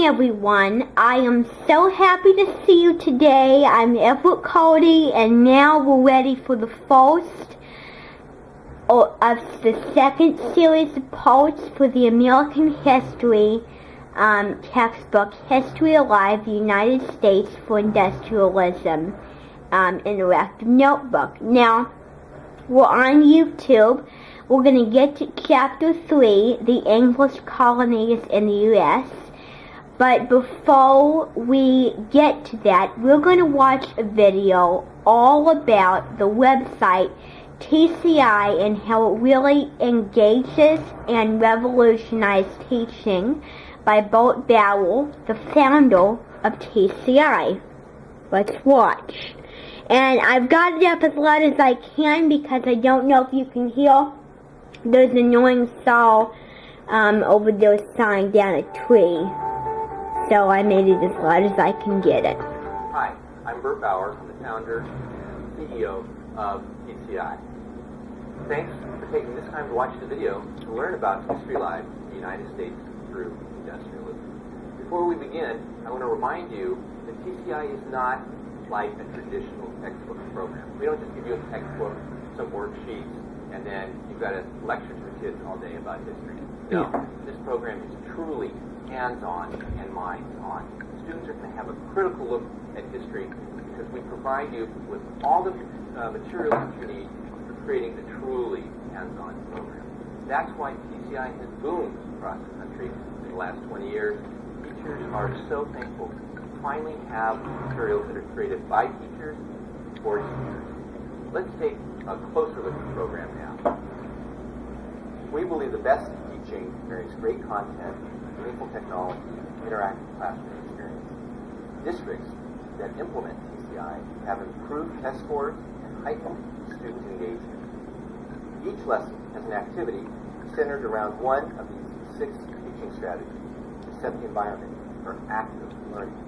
morning, everyone. I am so happy to see you today. I'm Everett Cody, and now we're ready for the first of the second series of posts for the American History textbook, History Alive, the United States for Industrialism, interactive notebook. Now, we're on YouTube. We're going to get to Chapter 3, the English colonies in the U.S., but before we get to that, we're going to watch a video all about the website TCI and how it really engages and revolutionized teaching by Bert Bauer, the founder of TCI. Let's watch. And I've got it up as loud as I can because I don't know if you can hear. There's an annoying saw over there sawing down a tree. So I made it as loud as I can get it. Hi, I'm Bert Bauer. I'm the founder and CEO of TCI. Thanks for taking this time to watch the video to learn about History Live, the United States through Industrialism. Before we begin, I want to remind you that TCI is not like a traditional textbook program. We don't just give you a textbook, some worksheets, and then you've got to lecture to the kids all day about history. No, this program is truly hands-on and minds-on. Students are going to have a critical look at history because we provide you with all the materials that you need for creating a truly hands-on program. That's why TCI has boomed across the country in the last 20 years. Teachers are so thankful to finally have materials that are created by teachers for teachers. Let's take a closer look at the program now. We believe the best teaching carries great content, meaningful technology, interactive classroom experience. Districts that implement TCI have improved test scores and heightened student engagement. Each lesson has an activity centered around one of these 6 teaching strategies to set the environment for active learning.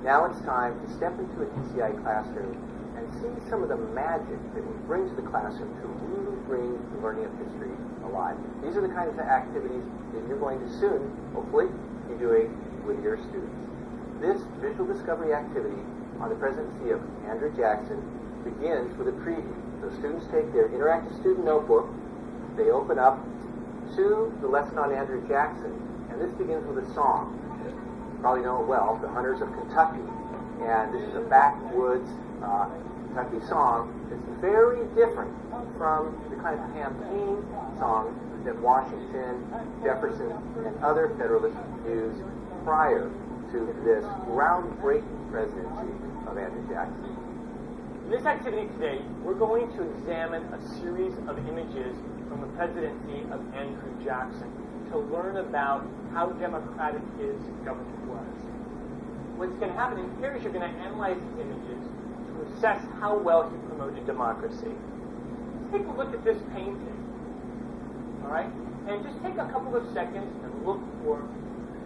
Now it's time to step into a TCI classroom and see some of the magic that we bring to the classroom to really bring the learning of history alive. These are the kinds of activities that you're going to soon, hopefully, be doing with your students. This visual discovery activity on the presidency of Andrew Jackson begins with a preview. So students take their interactive student notebook, they open up to the lesson on Andrew Jackson, and this begins with a song. You probably know it well, The Hunters of Kentucky. And this is a backwoods Kentucky song that's very different from the kind of campaign song that Washington, Jefferson, and other Federalists used prior to this groundbreaking presidency of Andrew Jackson. In this activity today, we're going to examine a series of images from the presidency of Andrew Jackson to learn about how democratic his government was. What's going to happen in here is you're going to analyze these images to assess how well he promoted democracy. Let's take a look at this painting. All right? And just take a couple of seconds and look for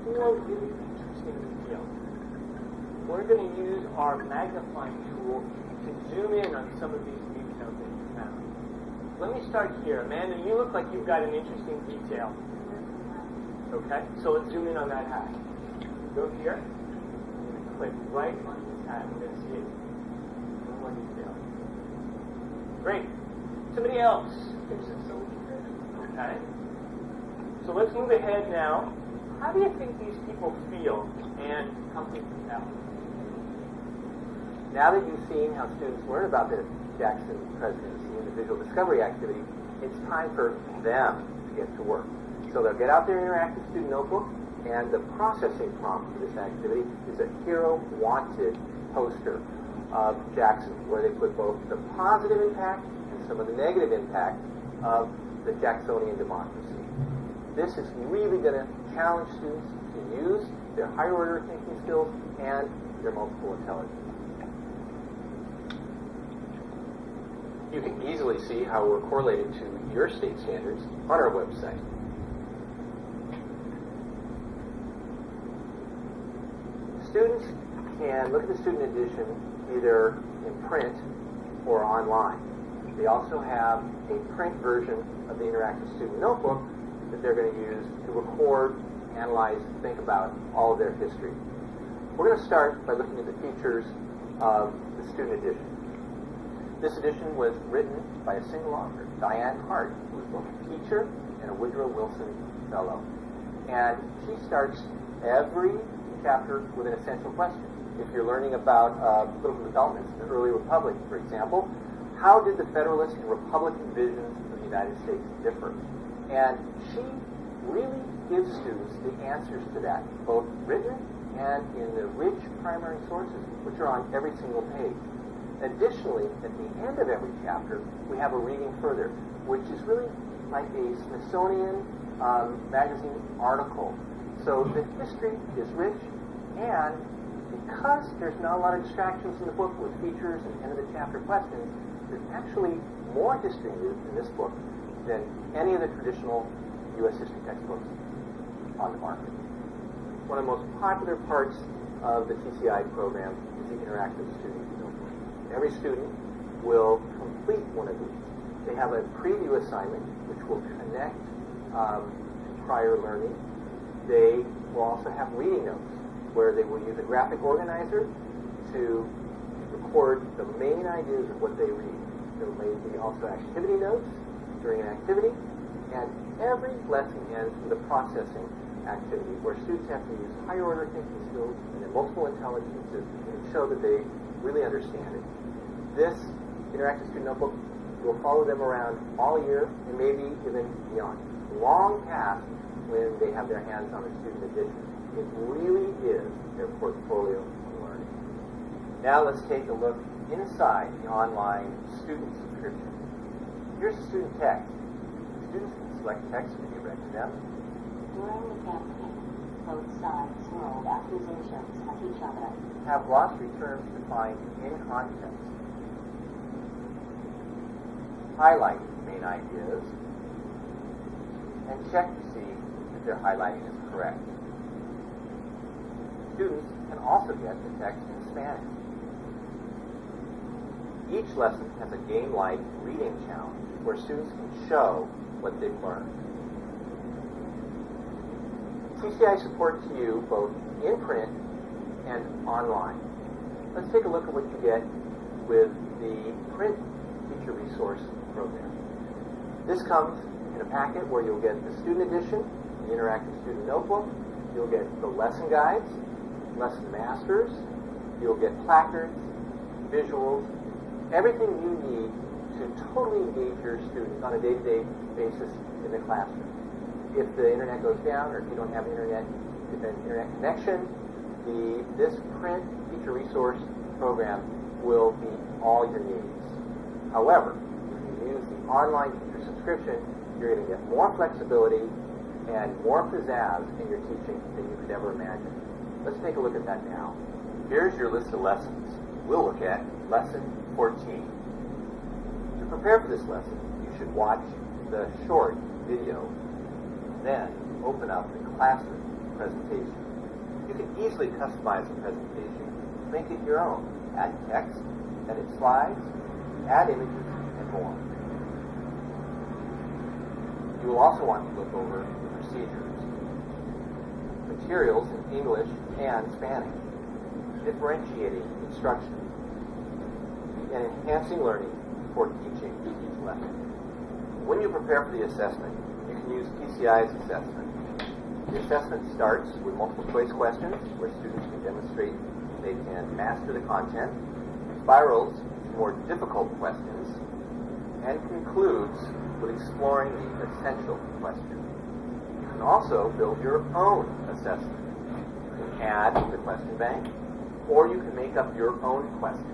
4 really interesting details. We're going to use our magnifying tool to zoom in on some of these details that you found. Let me start here. Amanda, you look like you've got an interesting detail. Okay? So let's zoom in on that hat. Go here. Click right on this hat. We're going to see it. One more detail. Great. Somebody else. Okay. So let's move ahead now. How do you think these people feel and how they can out? Now that you've seen how students learn about the Jackson presidency and the visual discovery activity, it's time for them to get to work. So they'll get out their interactive student notebook, and the processing prompt for this activity is a Hero Wanted poster of Jackson, where they put both the positive impact and some of the negative impact of the Jacksonian democracy. This is really going to challenge students to use their higher order thinking skills and their multiple intelligence. You can easily see how we're correlated to your state standards on our website. Students can look at the student edition either in print or online. They also have a print version of the interactive student notebook that they're going to use to record, analyze, think about all of their history. We're going to start by looking at the features of the student edition. This edition was written by a single author, Diane Hart, who was both a teacher and a Woodrow Wilson Fellow. And she starts every chapter with an essential question. If you're learning about political developments in the early republic, for example, how did the Federalist and Republican visions of the United States differ? And she really gives students the answers to that, both written and in the rich primary sources, which are on every single page. Additionally, at the end of every chapter, we have a reading further, which is really like a Smithsonian magazine article. So the history is rich, and because there's not a lot of distractions in the book with features and end of the chapter questions, there's actually more history in this book than any of the traditional U.S. history textbooks on the market. One of the most popular parts of the TCI program is the interactive student notebook. Every student will complete one of these. They have a preview assignment, which will connect to prior learning. They will also have reading notes, where they will use a graphic organizer to record the main ideas of what they read. There may be also activity notes during an activity, and every lesson ends with a processing activity where students have to use higher order thinking skills and their multiple intelligences and show that they really understand it. This interactive student notebook will follow them around all year and maybe even beyond, long past when they have their hands on the student edition. It really is their portfolio of learning. Now let's take a look inside the online student subscription. Here's the student text. Students can select text to be read to them. During the campaign, both sides hurled accusations at each other. Have glossary terms defined in context. Highlight main ideas. And check to see if their highlighting is correct. Students can also get the text in Spanish. Each lesson has a game-like reading challenge where students can show what they've learned. TCI supports you both in print and online. Let's take a look at what you get with the print teacher resource program. This comes in a packet where you'll get the student edition, the interactive student notebook, you'll get the lesson guides, lesson masters, you'll get placards, visuals, everything you need to totally engage your students on a day-to-day basis in the classroom. If the internet goes down or if you don't have internet connection, this print teacher resource program will be all your needs. However, if you use the online teacher subscription, you're going to get more flexibility and more pizzazz in your teaching than you could ever imagine. Let's take a look at that now. Here's your list of lessons. We'll look at Lesson 14. To prepare for this lesson, you should watch the short video, then open up the classroom presentation. You can easily customize the presentation, make it your own, add text, edit slides, add images, and more. You will also want to look over the procedures, materials in English and Spanish, differentiating instruction, and enhancing learning for teaching each lesson. When you prepare for the assessment, you can use PCI's assessment. The assessment starts with multiple choice questions where students can demonstrate they can master the content, spirals to more difficult questions, and concludes with exploring the essential question. You can also build your own assessment. You can add to the question bank, or you can make up your own questions.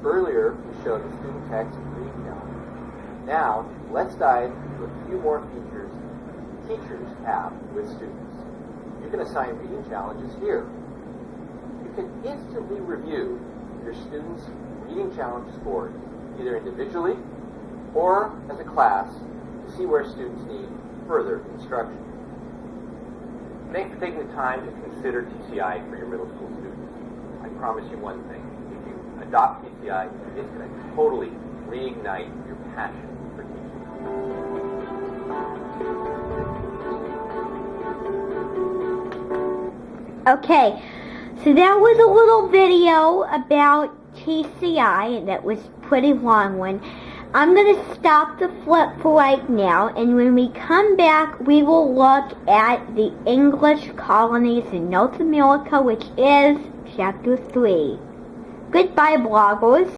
Earlier, we showed the student text and reading challenge. Now, let's dive into a few more features teachers have with students. You can assign reading challenges here. You can instantly review your students' reading challenge scores, either individually or as a class, to see where students need further instruction. Thanks for taking the time to consider TCI for your middle school students. I promise you one thing. If you adopt TCI, it's going to totally reignite your passion for teaching. Okay, so that was a little video about TCI, that was a pretty long one. I'm going to stop the flip for right now, and when we come back, we will look at the English colonies in North America, which is Chapter 3. Goodbye, bloggers.